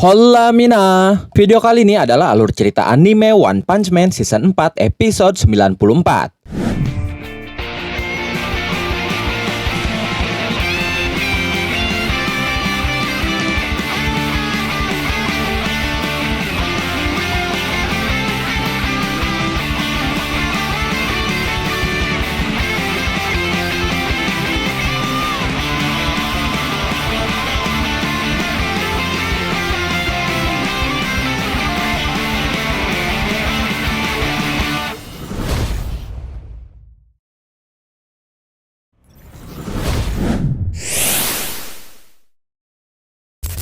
Hola Mina. Video kali ini adalah alur cerita anime One Punch Man Season 4 episode 94.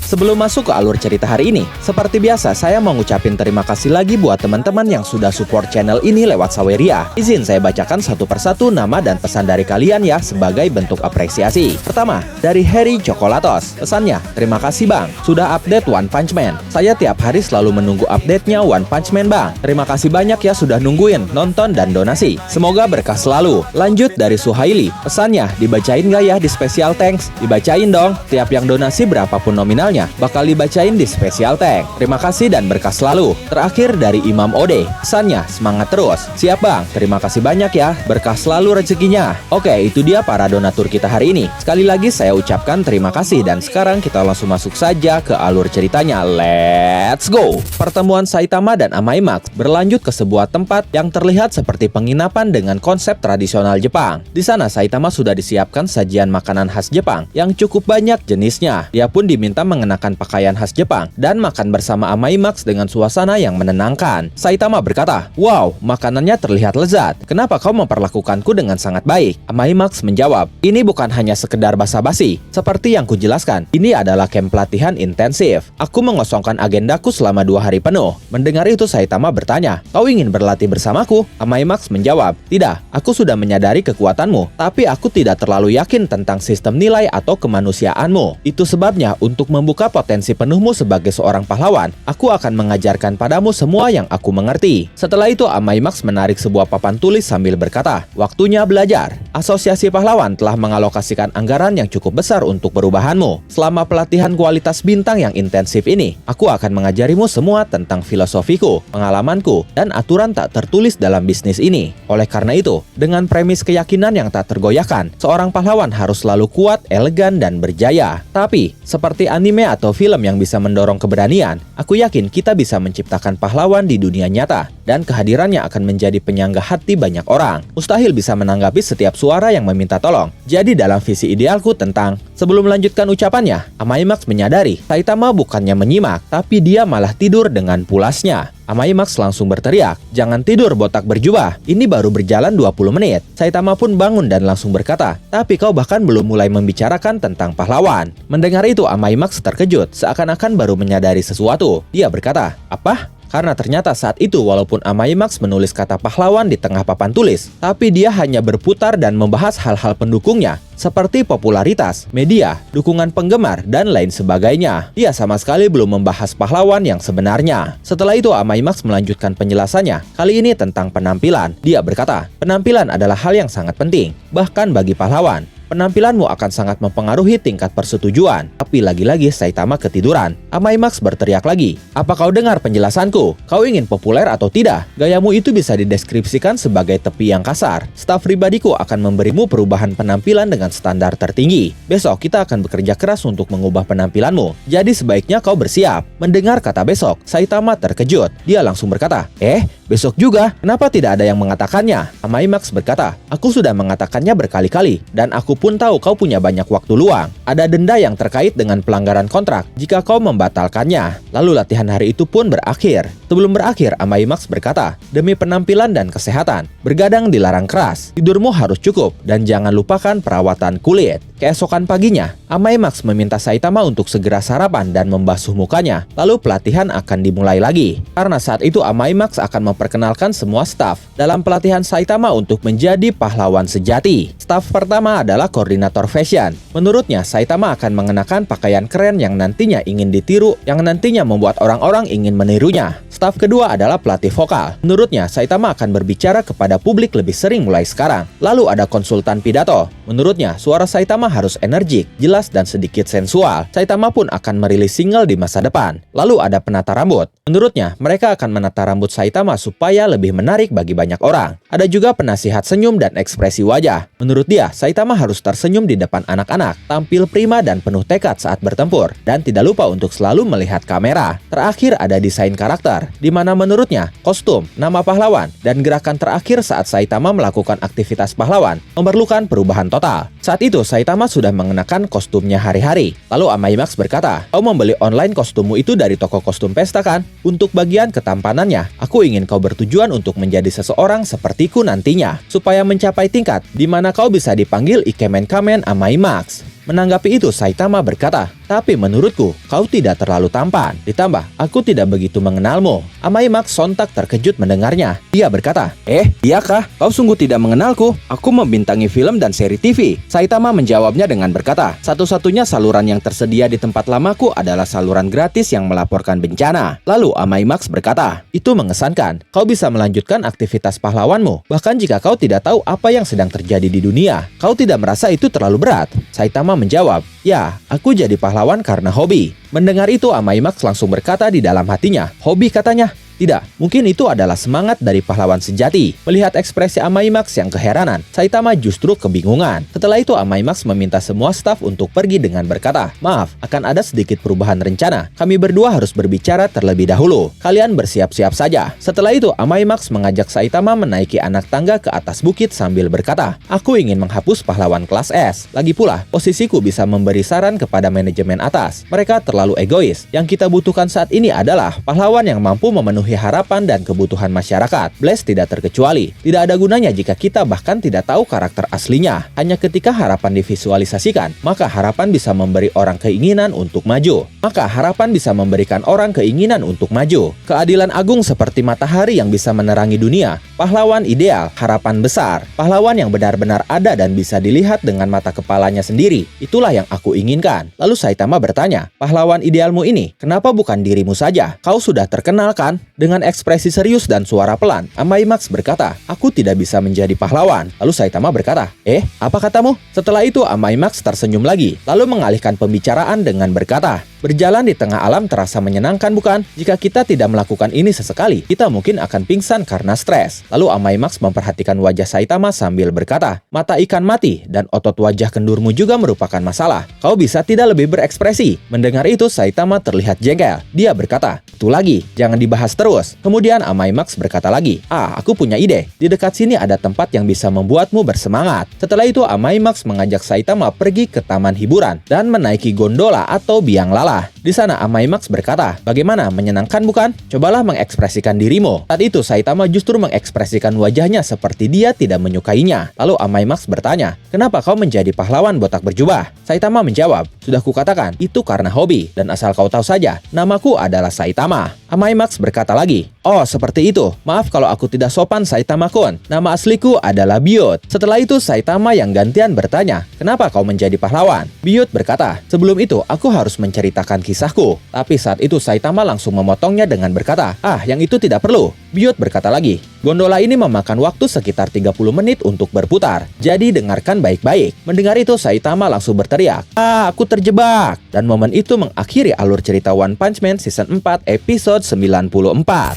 Sebelum masuk ke alur cerita hari ini, seperti biasa saya mau ngucapin terima kasih lagi buat teman-teman yang sudah support channel ini lewat Saweria. Izin saya bacakan satu persatu nama dan pesan dari kalian ya sebagai bentuk apresiasi. Pertama, dari Harry Chocolatos. Pesannya, terima kasih bang, sudah update One Punch Man. Saya tiap hari selalu menunggu update-nya One Punch Man bang. Terima kasih banyak ya sudah nungguin, nonton dan donasi. Semoga berkah selalu. Lanjut dari Suhaili. Pesannya, dibacain gak ya di special thanks? Dibacain dong, tiap yang donasi berapapun nominalnya bakal dibacain di special tag. Terima kasih dan berkah selalu. Terakhir dari Imam Ode. Pesannya, semangat terus. Siap bang, terima kasih banyak ya. Berkah selalu rezekinya. Oke, itu dia para donatur kita hari ini. Sekali lagi saya ucapkan terima kasih dan sekarang kita langsung masuk saja ke alur ceritanya. Let's go. Pertemuan Saitama dan Amai Max berlanjut ke sebuah tempat yang terlihat seperti penginapan dengan konsep tradisional Jepang. Di sana Saitama sudah disiapkan sajian makanan khas Jepang yang cukup banyak jenisnya. Dia pun diminta mengenakan pakaian khas Jepang dan makan bersama Amai Max dengan suasana yang menenangkan. Saitama berkata, "Wow, makanannya terlihat lezat. Kenapa kau memperlakukanku dengan sangat baik?" Amai Max menjawab, "Ini bukan hanya sekedar basa-basi. Seperti yang kujelaskan, ini adalah camp pelatihan intensif. Aku mengosongkan agendaku selama 2 hari penuh." Mendengar itu Saitama bertanya, "Kau ingin berlatih bersamaku?" Amai Max menjawab, "Tidak, aku sudah menyadari kekuatanmu, tapi aku tidak terlalu yakin tentang sistem nilai atau kemanusiaanmu. Itu sebabnya untuk membuka potensi penuhmu sebagai seorang pahlawan, aku akan mengajarkan padamu semua yang aku mengerti." Setelah itu Amai Max menarik sebuah papan tulis sambil berkata, "Waktunya belajar. Asosiasi Pahlawan telah mengalokasikan anggaran yang cukup besar untuk perubahanmu. Selama pelatihan kualitas bintang yang intensif ini, aku akan mengajarimu semua tentang filosofiku, pengalamanku, dan aturan tak tertulis dalam bisnis ini. Oleh karena itu, dengan premis keyakinan yang tak tergoyahkan, seorang pahlawan harus selalu kuat, elegan, dan berjaya. Tapi, seperti anime atau film yang bisa mendorong keberanian, aku yakin kita bisa menciptakan pahlawan di dunia nyata, dan kehadirannya akan menjadi penyangga hati banyak orang. Mustahil bisa menanggapi setiap suara yang meminta tolong. Jadi dalam visi idealku tentang..." Sebelum melanjutkan ucapannya, Amai Max menyadari Saitama bukannya menyimak, tapi dia malah tidur dengan pulasnya. Amai Max langsung berteriak, "Jangan tidur botak berjubah, ini baru berjalan 20 menit. Saitama pun bangun dan langsung berkata, "Tapi kau bahkan belum mulai membicarakan tentang pahlawan." Mendengar itu Amai Max terkejut, seakan-akan baru menyadari sesuatu. Dia berkata, "Apa?" Karena ternyata saat itu walaupun Amai Max menulis kata pahlawan di tengah papan tulis, tapi dia hanya berputar dan membahas hal-hal pendukungnya, seperti popularitas, media, dukungan penggemar, dan lain sebagainya. Dia sama sekali belum membahas pahlawan yang sebenarnya. Setelah itu Amai Max melanjutkan penjelasannya, kali ini tentang penampilan. Dia berkata, "Penampilan adalah hal yang sangat penting, bahkan bagi pahlawan. Penampilanmu akan sangat mempengaruhi tingkat persetujuan." Tapi lagi-lagi Saitama ketiduran. Amai Max berteriak lagi, "Apa kau dengar penjelasanku? Kau ingin populer atau tidak? Gayamu itu bisa dideskripsikan sebagai tepi yang kasar. Staf pribadiku akan memberimu perubahan penampilan dengan standar tertinggi. Besok kita akan bekerja keras untuk mengubah penampilanmu. Jadi sebaiknya kau bersiap." Mendengar kata besok, Saitama terkejut. Dia langsung berkata, "Besok juga? Kenapa tidak ada yang mengatakannya?" Amai Max berkata, "Aku sudah mengatakannya berkali-kali, dan aku pun tahu kau punya banyak waktu luang. Ada denda yang terkait dengan pelanggaran kontrak jika kau membatalkannya." Lalu latihan hari itu pun berakhir. Sebelum berakhir, Amai Max berkata, "Demi penampilan dan kesehatan, bergadang dilarang keras. Tidurmu harus cukup, dan jangan lupakan perawatan kulit." Keesokan paginya, Amai Max meminta Saitama untuk segera sarapan dan membasuh mukanya. Lalu pelatihan akan dimulai lagi. Karena saat itu Amai Max akan memperkenalkan semua staf dalam pelatihan Saitama untuk menjadi pahlawan sejati. Staf pertama adalah adalah koordinator fashion. Menurutnya, Saitama akan mengenakan pakaian keren yang nantinya ingin ditiru, yang nantinya membuat orang-orang ingin menirunya. Staf kedua adalah pelatih vokal. Menurutnya, Saitama akan berbicara kepada publik lebih sering mulai sekarang. Lalu ada konsultan pidato. Menurutnya, suara Saitama harus energik, jelas, dan sedikit sensual. Saitama pun akan merilis single di masa depan. Lalu ada penata rambut. Menurutnya, mereka akan menata rambut Saitama supaya lebih menarik bagi banyak orang. Ada juga penasihat senyum dan ekspresi wajah. Menurut dia, Saitama harus tersenyum di depan anak-anak, tampil prima dan penuh tekad saat bertempur, dan tidak lupa untuk selalu melihat kamera. Terakhir ada desain karakter, di mana menurutnya, kostum, nama pahlawan, dan gerakan terakhir saat Saitama melakukan aktivitas pahlawan memerlukan perubahan total. Saat itu, Saitama sudah mengenakan kostumnya hari-hari. Lalu Amaimax berkata, "Kau membeli online kostummu itu dari toko kostum pesta kan? Untuk bagian ketampanannya, aku ingin kau bertujuan untuk menjadi seseorang sepertiku nantinya, supaya mencapai tingkat di mana kau bisa dipanggil Ikemen-kamen Amaimax." Menanggapi itu, Saitama berkata, "Tapi menurutku, kau tidak terlalu tampan. Ditambah, aku tidak begitu mengenalmu." Amaimax sontak terkejut mendengarnya. Dia berkata, "Iyakah? Kau sungguh tidak mengenalku? Aku membintangi film dan seri TV." Saitama menjawabnya dengan berkata, "Satu-satunya saluran yang tersedia di tempat lamaku adalah saluran gratis yang melaporkan bencana." Lalu Amaimax berkata, "Itu mengesankan. Kau bisa melanjutkan aktivitas pahlawanmu, bahkan jika kau tidak tahu apa yang sedang terjadi di dunia. Kau tidak merasa itu terlalu berat?" Saitama menjawab, "Ya, aku jadi pahlawan karena hobi." Mendengar itu, Amaimax langsung berkata di dalam hatinya, "Hobi," katanya. Tidak, mungkin itu adalah semangat dari pahlawan sejati. Melihat ekspresi Amaimax yang keheranan, Saitama justru kebingungan. Setelah itu, Amaimax meminta semua staf untuk pergi dengan berkata, "Maaf, akan ada sedikit perubahan rencana. Kami berdua harus berbicara terlebih dahulu. Kalian bersiap-siap saja." Setelah itu, Amaimax mengajak Saitama menaiki anak tangga ke atas bukit sambil berkata, "Aku ingin menghapus pahlawan kelas S. Lagi pula, posisiku bisa memberi saran kepada manajemen atas. Mereka terlalu egois. Yang kita butuhkan saat ini adalah pahlawan yang mampu memenuhi harapan dan kebutuhan masyarakat. Blaze tidak terkecuali. Tidak ada gunanya jika kita bahkan tidak tahu karakter aslinya. Hanya ketika harapan divisualisasikan, maka harapan bisa memberi orang keinginan untuk maju. Maka harapan bisa memberikan orang keinginan untuk maju. Keadilan agung seperti matahari yang bisa menerangi dunia. Pahlawan ideal, harapan besar. Pahlawan yang benar-benar ada dan bisa dilihat dengan mata kepalanya sendiri. Itulah yang aku inginkan." Lalu Saitama bertanya, "Pahlawan idealmu ini, kenapa bukan dirimu saja? Kau sudah terkenal kan?" Dengan ekspresi serius dan suara pelan, Amaimax berkata, "Aku tidak bisa menjadi pahlawan." Lalu Saitama berkata, "Apa katamu?" Setelah itu, Amaimax tersenyum lagi, lalu mengalihkan pembicaraan dengan berkata, "Berjalan di tengah alam terasa menyenangkan bukan? Jika kita tidak melakukan ini sesekali, kita mungkin akan pingsan karena stres." Lalu Amaimax memperhatikan wajah Saitama sambil berkata, "Mata ikan mati dan otot wajah kendurmu juga merupakan masalah. Kau bisa tidak lebih berekspresi?" Mendengar itu, Saitama terlihat jengkel. Dia berkata, "Itu lagi, jangan dibahas terus." Kemudian Amaimax berkata lagi, "Aku punya ide. Di dekat sini ada tempat yang bisa membuatmu bersemangat." Setelah itu, Amaimax mengajak Saitama pergi ke taman hiburan dan menaiki gondola atau biang lala. Di sana Amaimax berkata, "Bagaimana, menyenangkan bukan? Cobalah mengekspresikan dirimu." Saat itu Saitama justru mengekspresikan wajahnya seperti dia tidak menyukainya. Lalu Amaimax bertanya, "Kenapa kau menjadi pahlawan botak berjubah?" Saitama menjawab, "Sudah kukatakan, itu karena hobi. Dan asal kau tahu saja, namaku adalah Saitama." Amaimax berkata lagi, "Oh, seperti itu. Maaf kalau aku tidak sopan, Saitama-kun. Nama asliku adalah Biyut." Setelah itu Saitama yang gantian bertanya, "Kenapa kau menjadi pahlawan?" Biyut berkata, "Sebelum itu aku harus menceritakan kisahku." Tapi saat itu Saitama langsung memotongnya dengan berkata, "Yang itu tidak perlu." Biyut berkata lagi, "Gondola ini memakan waktu sekitar 30 menit untuk berputar. Jadi dengarkan baik-baik." Mendengar itu Saitama langsung berteriak, Aku terjebak." Dan momen itu mengakhiri alur cerita One Punch Man Season 4 episode 94.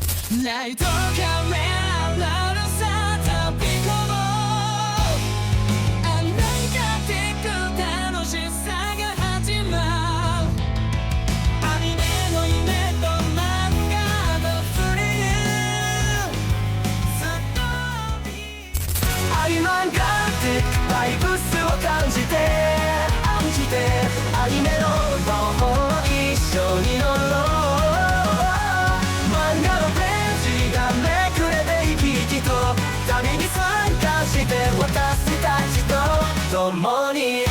Money